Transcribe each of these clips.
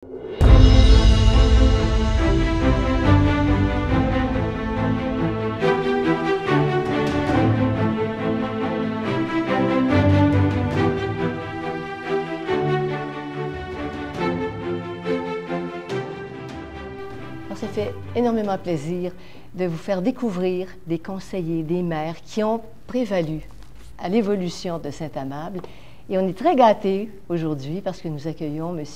Ça fait énormément plaisir de vous faire découvrir des conseillers, des maires qui ont prévalu à l'évolution de Saint-Amable. Et on est très gâtés aujourd'hui parce que nous accueillons M.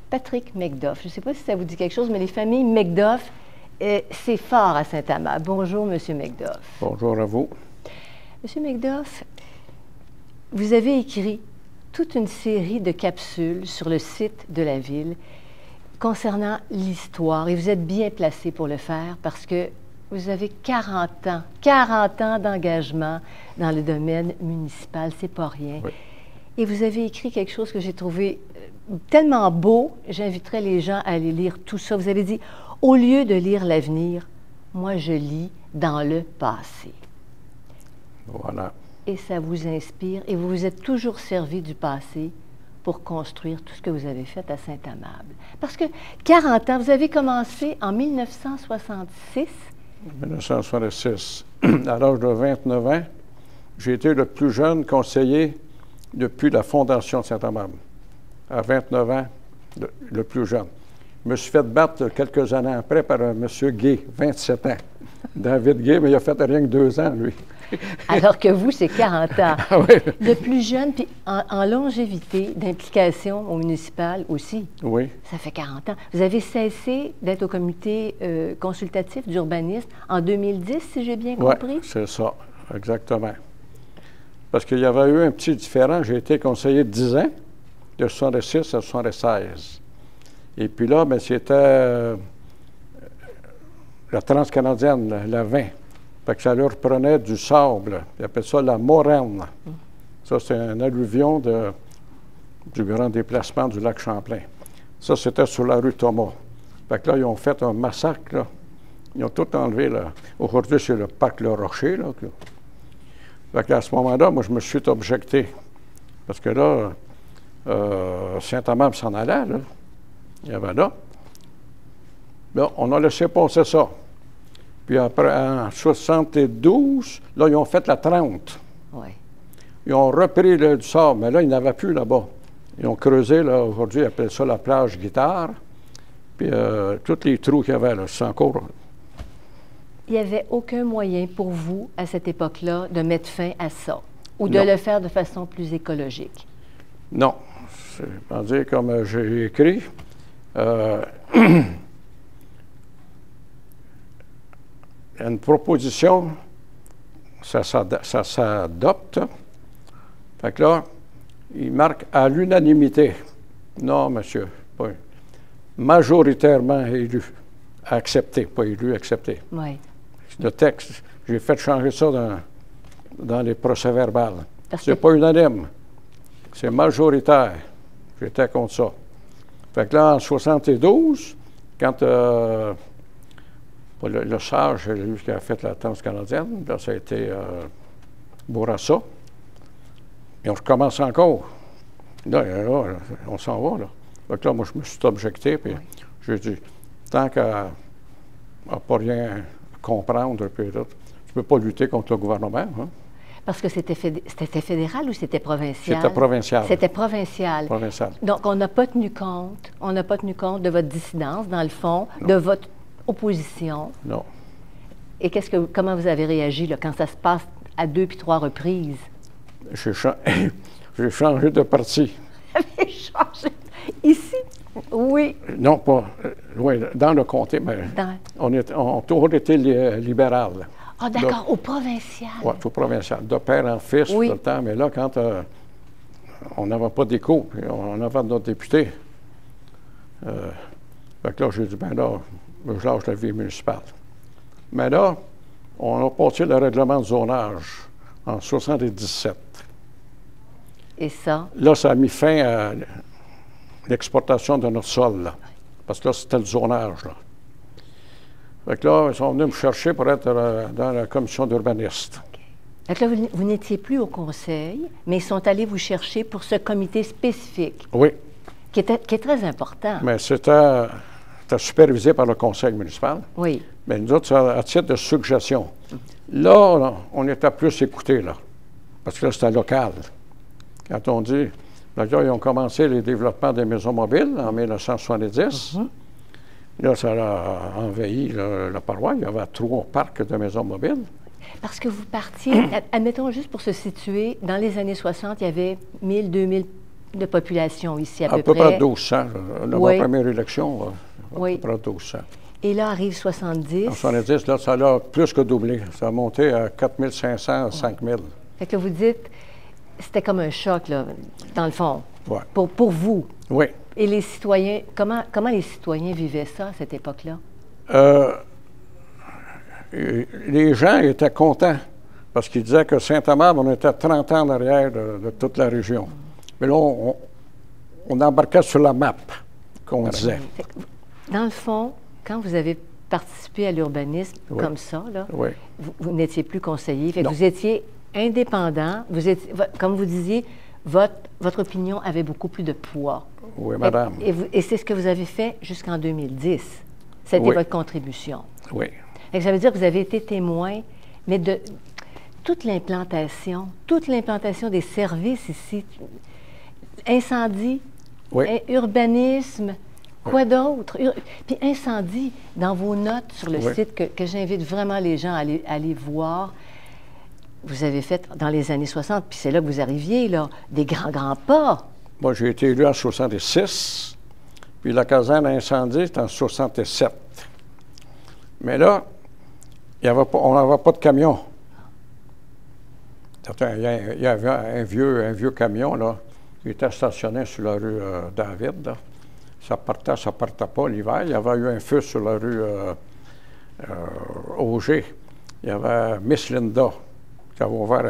Patrick Macduff. Je ne sais pas si ça vous dit quelque chose, mais les familles Macduff, c'est fort à Saint-Amable. Bonjour, M. Macduff. Bonjour à vous. M. Macduff, vous avez écrit toute une série de capsules sur le site de la ville concernant l'histoire, et vous êtes bien placé pour le faire parce que vous avez 40 ans d'engagement dans le domaine municipal, c'est pas rien. Oui. Et vous avez écrit quelque chose que j'ai trouvé tellement beau, j'inviterais les gens à aller lire tout ça. Vous avez dit, au lieu de lire l'avenir, moi je lis dans le passé. Voilà. Et ça vous inspire, et vous vous êtes toujours servi du passé pour construire tout ce que vous avez fait à Saint-Amable. Parce que 40 ans, vous avez commencé en 1966. 1966. À l'âge de 29 ans, j'ai été le plus jeune conseiller depuis la fondation de Saint-Amable. À 29 ans, le plus jeune. Je me suis fait battre quelques années après par un monsieur Gay, 27 ans. David Gay, mais il a fait rien que 2 ans, lui. Alors que vous, c'est 40 ans. Ah oui. Le plus jeune, puis en longévité d'implication au municipal aussi. Oui. Ça fait 40 ans. Vous avez cessé d'être au comité consultatif d'urbanisme en 2010, si j'ai bien compris? Oui, c'est ça, exactement. Parce qu'il y avait eu un petit différent. J'ai été conseiller de 10 ans, de 66 à 76. Et puis là, bien, c'était la transcanadienne, la 20. Fait que ça leur prenait du sable. Ils appellent ça la moraine. Ça, c'est un alluvion du grand déplacement du lac Champlain. Ça, c'était sur la rue Thomas. Fait que là, ils ont fait un massacre, là. Ils ont tout enlevé, là. Aujourd'hui, c'est le parc Le Rocher, là. Fait qu'à ce moment-là, moi, je me suis objecté. Parce que là, Saint-Amable s'en allait, là. Il y avait là. Là, on a laissé passer ça. Puis après, en 72, là, ils ont fait la 30. Oui. Ils ont repris du sable, mais là, ils n'avaient plus là-bas. Ils ont creusé, là, aujourd'hui, ils appellent ça la plage guitare. Puis tous les trous qu'il y avait, là, c'est encore... Il n'y avait aucun moyen pour vous, à cette époque-là, de mettre fin à ça, ou de Non. le faire de façon plus écologique? Non. C'est-à-dire, comme j'ai écrit, une proposition, ça s'adopte. Fait que là, il marque à l'unanimité. Non, monsieur, pas majoritairement élu. Accepté, pas élu, accepté. Oui. Le texte, j'ai fait changer ça dans les procès-verbales. Parce C'est que- pas unanime, c'est majoritaire. J'étais contre ça. Fait que là, en 72, quand le sage, lui qui a fait la transcanadienne, là, ça a été Bourassa. Et on recommence encore. Là, on s'en va, là. Fait que là, moi, je me suis objecté, puis j'ai dit, tant qu'à ne pas rien comprendre, puis là, je ne peux pas lutter contre le gouvernement. Hein? Parce que c'était fédéral ou c'était provincial? C'était provincial. C'était provincial. Provincial. Donc, on n'a pas tenu compte de votre dissidence, dans le fond, de votre opposition. Non. Et comment vous avez réagi là, quand ça se passe à 2 puis 3 reprises? J'ai changé de parti. Vous avez changé. Ici? Oui. Non, pas. Oui, dans le comté, mais on a toujours été libéral. Ah, d'accord, au provincial. Oui, au provincial. De père en fils, Oui. tout le temps. Mais là, quand on n'avait pas d'écho, on avait notre député. Fait que là, j'ai dit, ben là, je lâche la vie municipale. Mais là, on a passé le règlement de zonage en 77. Et ça? Là, ça a mis fin à l'exportation de notre sol, là. Parce que là, c'était le zonage, là. Fait que là, ils sont venus me chercher pour être dans la commission d'urbanistes. Fait que là, vous n'étiez plus au conseil, mais ils sont allés vous chercher pour ce comité spécifique. Oui. qui est très important. Mais c'était supervisé par le conseil municipal. Oui. Mais nous autres, à titre de suggestion. Là, on était plus écoutés, là. Parce que là, c'était local. Quand on dit, là, ils ont commencé les développements des maisons mobiles en 1970. Là, ça a envahi la paroisse. Il y avait 3 parcs de maisons mobiles. Parce que vous partiez, admettons juste pour se situer, dans les années 60, il y avait 1000, 2000 de population ici à peu près. À peu près 1200. Dans ma première élection, à peu près 1200. Et là arrive 70. En 70, là, ça a plus que doublé. Ça a monté à 4500 à 5000. Fait que vous dites, c'était comme un choc, là, dans le fond, pour vous. Oui. Et les citoyens, comment les citoyens vivaient ça à cette époque-là? Les gens étaient contents parce qu'ils disaient que Saint-Amable, on était 30 ans en arrière de toute la région. Mais là, on embarquait sur la map, qu'on disait. Dans le fond, quand vous avez participé à l'urbanisme comme ça, là, vous n'étiez plus conseiller, fait que vous étiez indépendant, comme vous disiez, votre opinion avait beaucoup plus de poids. Oui, madame. Et c'est ce que vous avez fait jusqu'en 2010. C'était votre contribution. Oui. Et ça veut dire que vous avez été témoin, mais de toute l'implantation des services ici, incendie, urbanisme, quoi d'autre? Puis incendie, dans vos notes sur le site que j'invite vraiment les gens à aller voir, vous avez fait dans les années 60, puis c'est là que vous arriviez, là, des grands pas. Moi, j'ai été élu en 66, puis la caserne incendie, c'était en 67. Mais là, on n'avait pas de camion. Il y avait un vieux camion, là, qui était stationné sur la rue David, là. Ça partait pas l'hiver. Il y avait eu un feu sur la rue Auger. Il y avait Miss Linda qui avait ouvert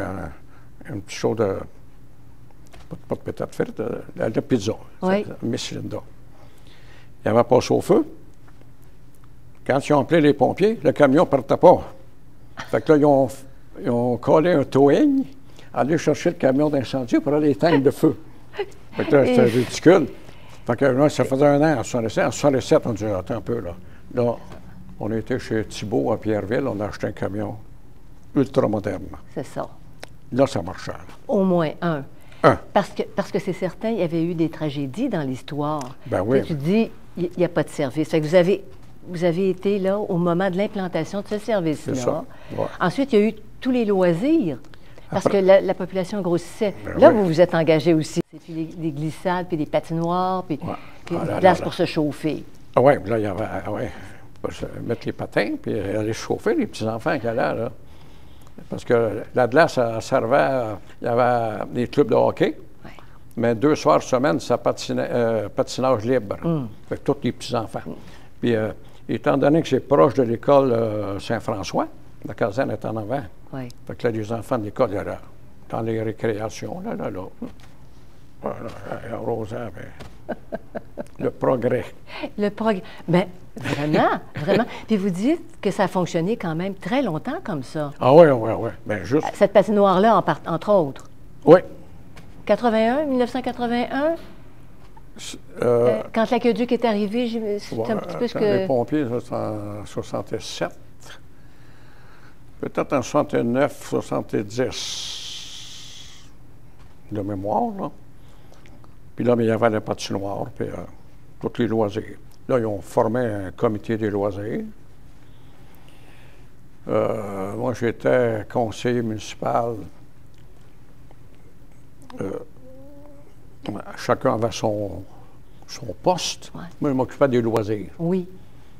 un petit show de... Pas de pétate frite, de pizza. Oui. Miss Linda. Il avait passé au feu. Quand ils ont appelé les pompiers, le camion ne partait pas. Fait que là, ils ont collé un towing, aller chercher le camion d'incendie pour aller éteindre le feu. Fait que là, c'était ridicule. Fait que là, ça faisait un an, en 67. En 67, on dit, attends un peu, là. Là, on était chez Thibault à Pierreville, on a acheté un camion ultra moderne. C'est ça. Là, ça marchait. Là. Au moins un. Parce que c'est certain, il y avait eu des tragédies dans l'histoire. Ben oui. Tu dis, il n'y a pas de service. Fait que vous avez été là au moment de l'implantation de ce service-là. C'est ça. Ouais. Ensuite, il y a eu tous les loisirs, parce que la population grossissait. Ben là, vous vous êtes engagé aussi. Puis des glissades, puis des patinoires, puis une place pour se chauffer. Ah oui, là, il y avait... pour se mettre les patins, puis aller chauffer les petits-enfants qui allaient là. Parce que la glace, ça servait... Il y avait des clubs de hockey, mais 2 soirs semaine, ça patinage libre. Fait que tous les petits-enfants. Puis, étant donné que c'est proche de l'école Saint-François, la caserne est en avant. Fait que là, les enfants de l'école, dans les récréations, là. Arrosant, le progrès. Le progrès. Bien, vraiment, vraiment. Puis vous dites que ça a fonctionné quand même très longtemps comme ça. Ah oui. Bien, juste. Cette patinoire-là, entre autres. Oui. 1981? Quand l'aqueduc est arrivé, c'est un petit peu ce que... Les pompiers, ça, c'est en 67. Peut-être en 69, 70 de mémoire, là. Puis là, il y avait la patinoire, puis tous les loisirs. Là, ils ont formé un comité des loisirs. Moi, j'étais conseiller municipal. Chacun avait son poste. Moi, je m'occupais des loisirs. Oui.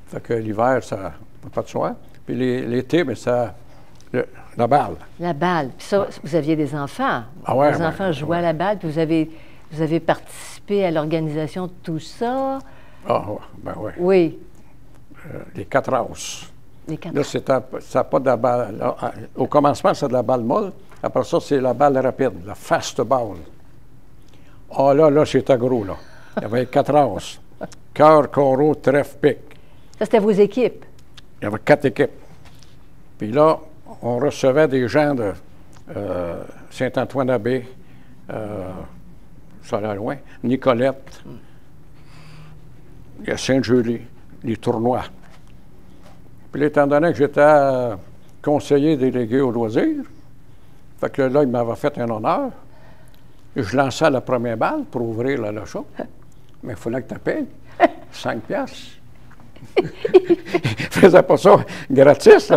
Fait que l'hiver, ça pas de soir. Puis l'été, mais ça... la balle. La balle. Puis ça, vous aviez des enfants. Ah ouais, les enfants jouaient à la balle, puis vous avez participé à l'organisation de tout ça. Ah, ben oui. Oui. Les 4 As. Les 4 Là, c'était pas de la balle. Là, au commencement, c'est de la balle molle. Après ça, c'est la balle rapide, la fast ball. Ah, là, c'était gros, là. Il y avait 4 As. Cœur, coraux, trèfle, pique. Ça, c'était vos équipes? Il y avait 4 équipes. Puis là, on recevait des gens de Saint-Antoine-Abbé, ça allait loin, Nicolette, il y a Saint-Julie, les tournois. Puis étant donné que j'étais conseiller délégué aux loisirs, fait que là, il m'avait fait un honneur. Je lançais la première balle pour ouvrir le show. Mais il fallait que tu payes 5 piastres. Il ne faisait pas ça gratis.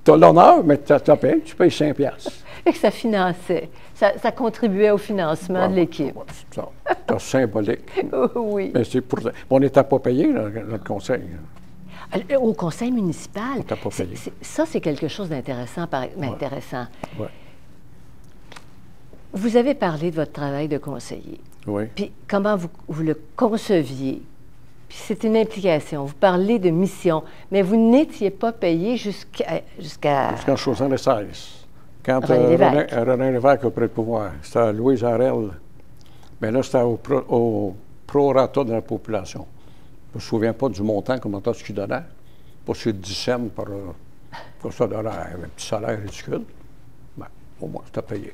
Tu as l'honneur, mais tu payes, tu payes 5 piastres. Et que ça finançait. Ça contribuait au financement de l'équipe. C'est symbolique. Oui. Mais c'est pour... On n'était pas payé, notre conseil. Au conseil municipal. On n'était pas payé. Ça, c'est quelque chose d'intéressant. Intéressant. Ouais. Vous avez parlé de votre travail de conseiller. Oui. Puis comment vous le conceviez. Puis c'est une implication. Vous parlez de mission, mais vous n'étiez pas payé jusqu'en 1976. Quand René Lévesque a pris le pouvoir, c'était à Louise Harel. Mais là, c'était au prorata de la population. Je ne me souviens pas du montant, comment est-ce qu'il donnait. Pas sur 10 cents par ça donnait un petit salaire ridicule. Ben, au moins, c'était payé.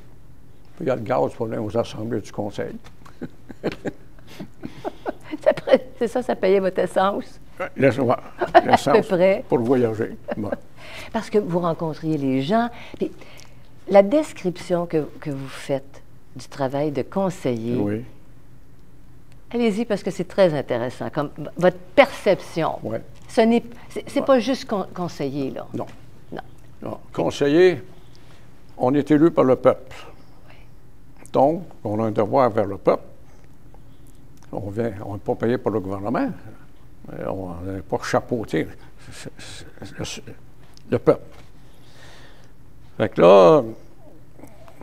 Puis il y a le gaz pour venir aux assemblées du conseil. C'est ça, ça payait votre essence? L'essence à peu près. Pour voyager. Bon. Parce que vous rencontriez les gens. Puis la description que vous faites du travail de conseiller, Oui. allez-y parce que c'est très intéressant, comme votre perception. Oui. C'est pas juste conseiller, là. Non. Non. Non. Conseiller, on est élu par le peuple. Oui. Donc, on a un devoir vers le peuple. On n'est pas payé par le gouvernement. On n'est pas chapeauté le peuple. Fait que là,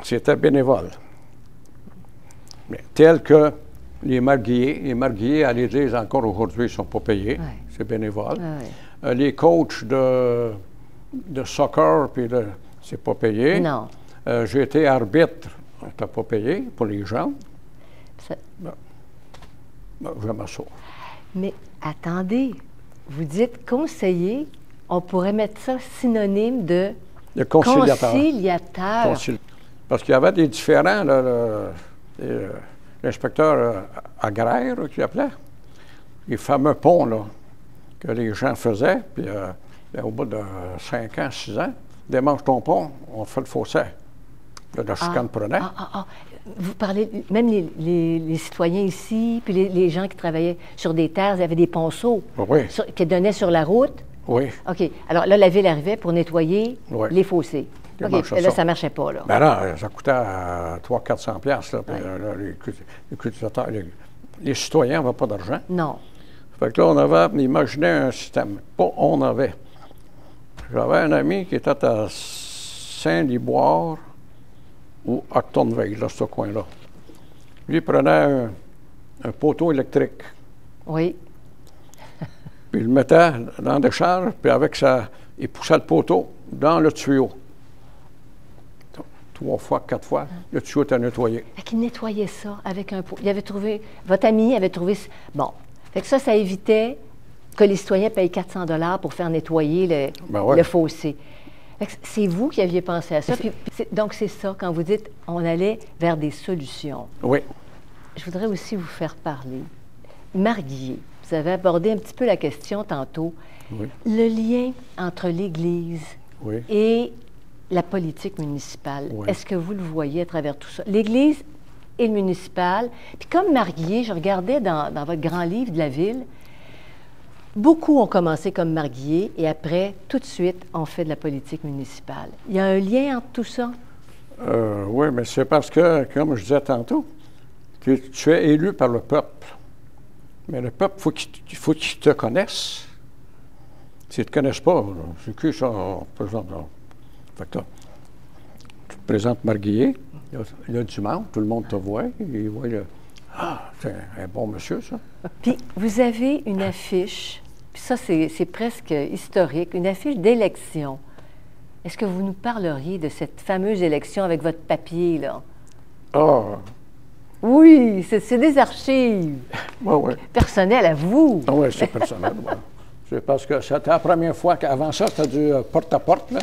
c'était bénévole. Mais tel que les marguilliers à l'Église encore aujourd'hui ne sont pas payés. Oui. C'est bénévole. Oui. Les coachs de soccer, puis c'est pas payé. Non. J'ai été arbitre, c'était pas payé pour les gens. J'aime ça. Mais attendez, vous dites conseiller, on pourrait mettre ça synonyme de Le conciliateur. Parce qu'il y avait des différents, l'inspecteur agraire qui appelait, les fameux ponts là, que les gens faisaient, puis au bout de 5 ans, 6 ans, démange ton pont, on fait le fossé. La chicane prenait. Vous parlez, même les citoyens ici, puis les gens qui travaillaient sur des terres, il y avait des ponceaux qui donnaient sur la route. Oui. OK. Alors là, la ville arrivait pour nettoyer les fossés. OK. Là, ça ne marchait pas, là. Ben non, ça coûtait 300-400 $. Les cultivateurs, les citoyens n'avaient pas d'argent. Non. Fait que là, on avait imaginé un système. Pas on avait. J'avais un ami qui était à Saint-Liboire ou Actonville, là, ce coin-là. Lui, il prenait un poteau électrique. Oui. Puis il le mettait dans la décharge, puis avec ça, il poussait le poteau dans le tuyau. 3 fois, 4 fois, le tuyau était nettoyé. Fait qu'il nettoyait ça avec un pot. Il avait trouvé, votre ami avait trouvé, bon. Fait que ça évitait que les citoyens payent 400 $ pour faire nettoyer le fossé. C'est vous qui aviez pensé à ça. Donc, c'est ça, quand vous dites on allait vers des solutions. Oui. Je voudrais aussi vous faire parler. Marguillier, vous avez abordé un petit peu la question tantôt. Oui. Le lien entre l'Église et la politique municipale. Oui. Est-ce que vous le voyez à travers tout ça? L'Église et le municipal. Puis comme Marguillier, je regardais dans votre grand livre de la ville, beaucoup ont commencé comme Marguillier et après, tout de suite, on fait de la politique municipale. Il y a un lien entre tout ça? Oui, mais c'est parce que, comme je disais tantôt, que tu es élu par le peuple. Mais le peuple, il faut qu'il te connaisse. S'ils ne te connaissent pas, c'est qui ça, par exemple? Fait que là, tu te présentes Marguillier, le dimanche, tout le monde te voit, il voit c'est un bon monsieur, ça. Puis, vous avez une affiche, puis ça, c'est presque historique, une affiche d'élection. Est-ce que vous nous parleriez de cette fameuse élection avec votre papier, là? Ah! Oui, c'est des archives. Oui. Personnelles à vous. Ah oui, c'est personnel, oui. C'est parce que c'était la première fois qu'avant ça, c'était du porte-à-porte, là,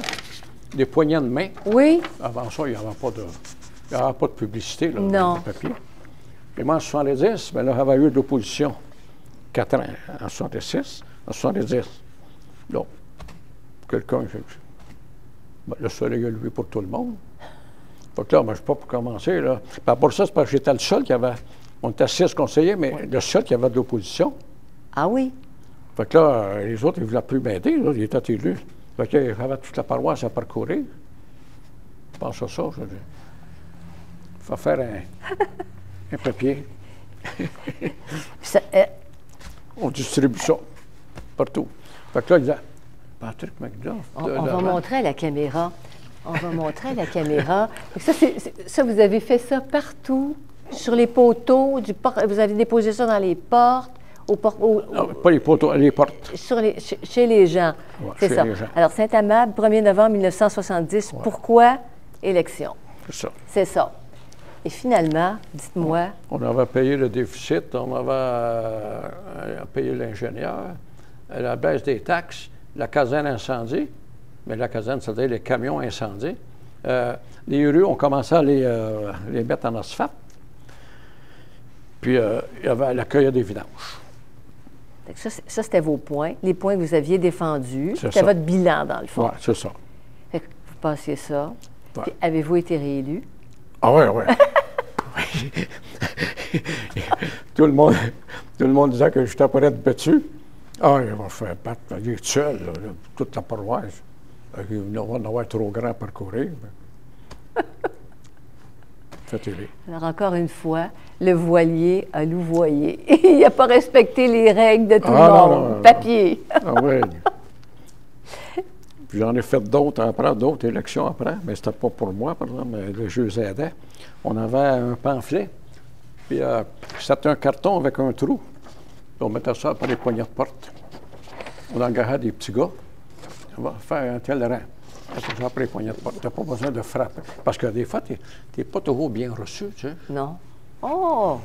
des poignées de main. Oui. Avant ça, il n'y avait pas de publicité, là, non. de papier. Puis moi, en 1970, bien là, il y avait eu de l'opposition. 4 ans, en 66, en 70. Là, quelqu'un, ben, le soleil est levé pour tout le monde. Fait que là, moi, je ne sais pas pour commencer. Là. Puis pour ça, c'est parce que j'étais le seul qui avait. On était 6 conseillers, mais le seul qui avait de l'opposition. Ah oui? Fait que là, les autres, ils ne voulaient plus m'aider. Ils étaient élus. Fait que j'avais toute la paroisse à parcourir. Je pense à ça. Il faut faire un papier. On distribue ça partout. Fait que là, il disait, Patrick McDuff. On va montrer à la caméra. On va montrer à la caméra. Ça, vous avez fait ça partout, sur les poteaux, vous avez déposé ça dans les portes, non, pas les poteaux, les portes. Chez les gens. Ouais, c'est ça. Les gens. Alors, Saint-Amable, 1er novembre 1970. Ouais. Pourquoi élection? C'est ça. C'est ça. Et finalement, dites-moi... On avait payé le déficit, on avait payé l'ingénieur, la baisse des taxes, la caserne incendie, mais la caserne, c'est-à-dire les camions incendiés. Les rues, on commençait à les mettre en asphalte. Puis, il y avait l'accueil des vidanges. Ça, c'était vos points, les points que vous aviez défendus. C'était votre bilan, dans le fond. Oui, c'est ça. Fait que vous passiez ça. Ouais. Puis, avez-vous été réélu? Ah oui, oui. tout le monde disait que j'étais pour être battu. Ah, il va faire battre. Il est seul, là, toute la paroisse. Il va en avoir trop grand à parcourir. Alors, encore une fois, le voilier a louvoyé. Il n'a pas respecté les règles de tout le monde. Non, papier. Ah oui. Puis j'en ai fait d'autres après, d'autres élections après, mais c'était pas pour moi, par exemple, mais je les aidais. On avait un pamphlet, puis c'était un carton avec un trou. Puis on mettait ça après les poignées de porte. On engageait des petits gars. On va faire un tel rang. Ça après les poignées de porte. Tu n'as pas besoin de frapper. Parce que des fois, tu n'es pas toujours bien reçu, tu sais. Non. Oh!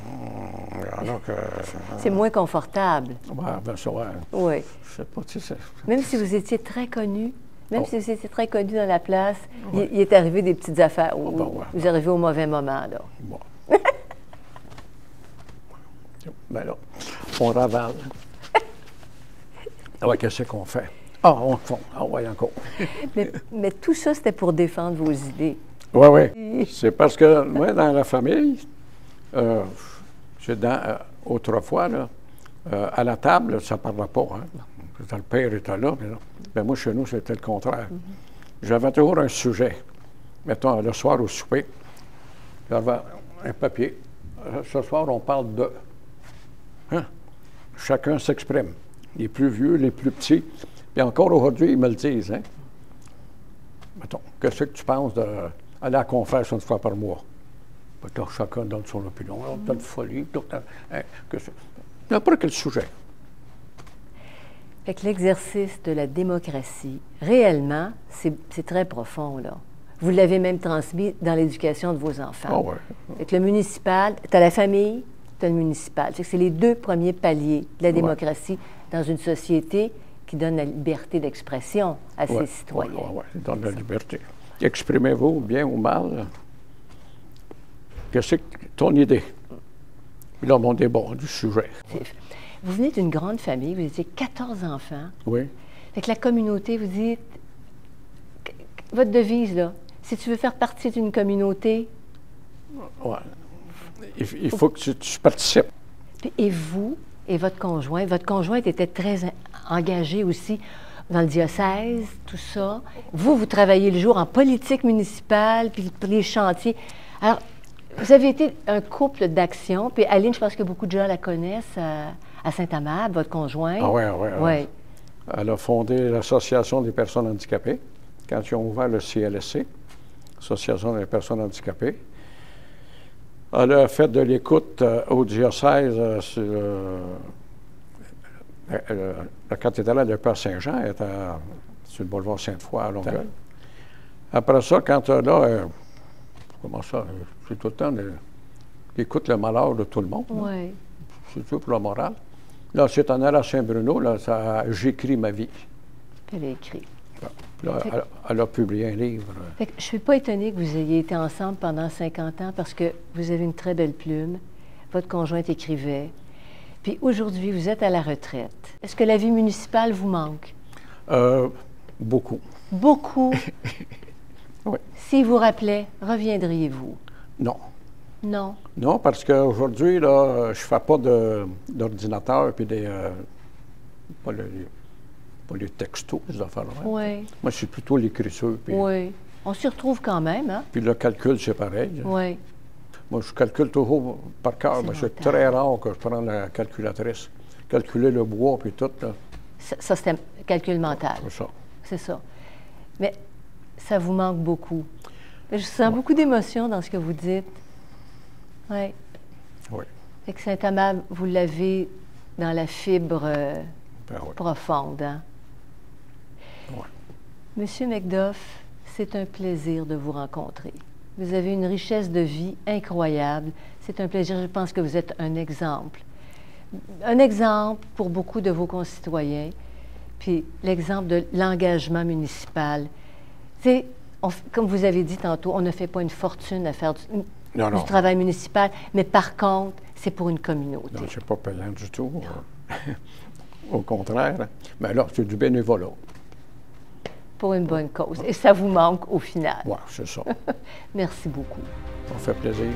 C'est moins confortable. Oui, bien sûr. Oui. Je sais pas, tu sais. Même si vous étiez très connu, si vous étiez très connu dans la place, il est arrivé des petites affaires. Vous arrivez au mauvais moment, là. Bon. Ben là, on ravale. Ah ouais, qu'est-ce qu'on fait? Ah, on fond. Ah ouais, encore. mais tout ça, c'était pour défendre vos idées. Oui, oui. C'est parce que, moi, dans la famille, autrefois, là, à la table, ça ne parlait pas. Hein? Le père était là, mais moi, chez nous, c'était le contraire. J'avais toujours un sujet. Mettons, le soir au souper, j'avais un papier. Ce soir, on parle de. Hein? Chacun s'exprime. Les plus vieux, les plus petits. Puis encore aujourd'hui, ils me le disent. Hein? Mettons, qu'est-ce que tu penses d'aller à la confesse une fois par mois? Là, chacun donne son opinion. T'as de folie. N'importe quel sujet. Fait que l'exercice de la démocratie, réellement, c'est très profond, là. Vous l'avez même transmis dans l'éducation de vos enfants. Ah ouais. Fait que le municipal, tu as la famille, tu as le municipal. Fait que c'est les deux premiers paliers de la démocratie dans une société qui donne la liberté d'expression à ses citoyens. Oui, donne la liberté. Exprimez-vous bien ou mal. Qu'est-ce que ton idée? Là, mon débat du sujet. Vous venez d'une grande famille, vous étiez 14 enfants. Oui. Fait que la communauté, vous dites, votre devise, là, si tu veux faire partie d'une communauté... Oui. Il faut que tu participes. Et vous et votre conjointe était très engagé aussi dans le diocèse, tout ça. Vous travaillez le jour en politique municipale, puis les chantiers. Alors, vous avez été un couple d'action, puis Aline, je pense que beaucoup de gens la connaissent à Saint-Amable, votre conjointe. Ah oui. Elle a fondé l'Association des personnes handicapées quand ils ont ouvert le CLSC, Association des personnes handicapées. Elle a fait de l'écoute au diocèse sur la cathédrale de Père-Saint-Jean, était sur le boulevard Sainte-Foy à Longueuil. Après ça, quand là, comment ça, c'est tout le temps, écoute le malheur de tout le monde. Oui. C'est tout pour la morale. Là, c'est en allant à Saint-Bruno, là, j'écris ma vie. Elle a écrit. Là, elle a publié un livre. Fait que je ne suis pas étonnée que vous ayez été ensemble pendant 50 ans parce que vous avez une très belle plume. Votre conjointe écrivait. Puis Puis aujourd'hui, vous êtes à la retraite. Est-ce que la vie municipale vous manque? Beaucoup. Beaucoup? Oui. S'il vous rappelait, reviendriez-vous? Non. Non? Non, parce qu'aujourd'hui, là, je ne fais pas d'ordinateur puis pas les textos, ces affaires-là. Oui. Moi, c'est plutôt l'écriture. Puis, Oui. On s'y retrouve quand même, hein? puis le calcul, c'est pareil. Oui. Moi, je calcule toujours par cœur, mais c'est très rare que je prenne la calculatrice. Calculer le bois puis tout, là. Ça c'est un calcul mental. C'est ça. C'est ça. Mais ça vous manque beaucoup. Je sens beaucoup d'émotion dans ce que vous dites. Oui. Oui. Fait que Saint-Amable, vous l'avez dans la fibre Oui. profonde, hein? Oui. Monsieur Macduff, c'est un plaisir de vous rencontrer. Vous avez une richesse de vie incroyable. C'est un plaisir. Je pense que vous êtes un exemple. Un exemple pour beaucoup de vos concitoyens. Puis l'exemple de l'engagement municipal. C'est, comme vous avez dit tantôt, on ne fait pas une fortune à faire du travail municipal, mais par contre, c'est pour une communauté. Non, c'est pas payant du tout. Au contraire. Mais là, c'est du bénévolat. Pour une bonne cause. Et ça vous manque au final. Oui, c'est ça. Merci beaucoup. Ça fait plaisir.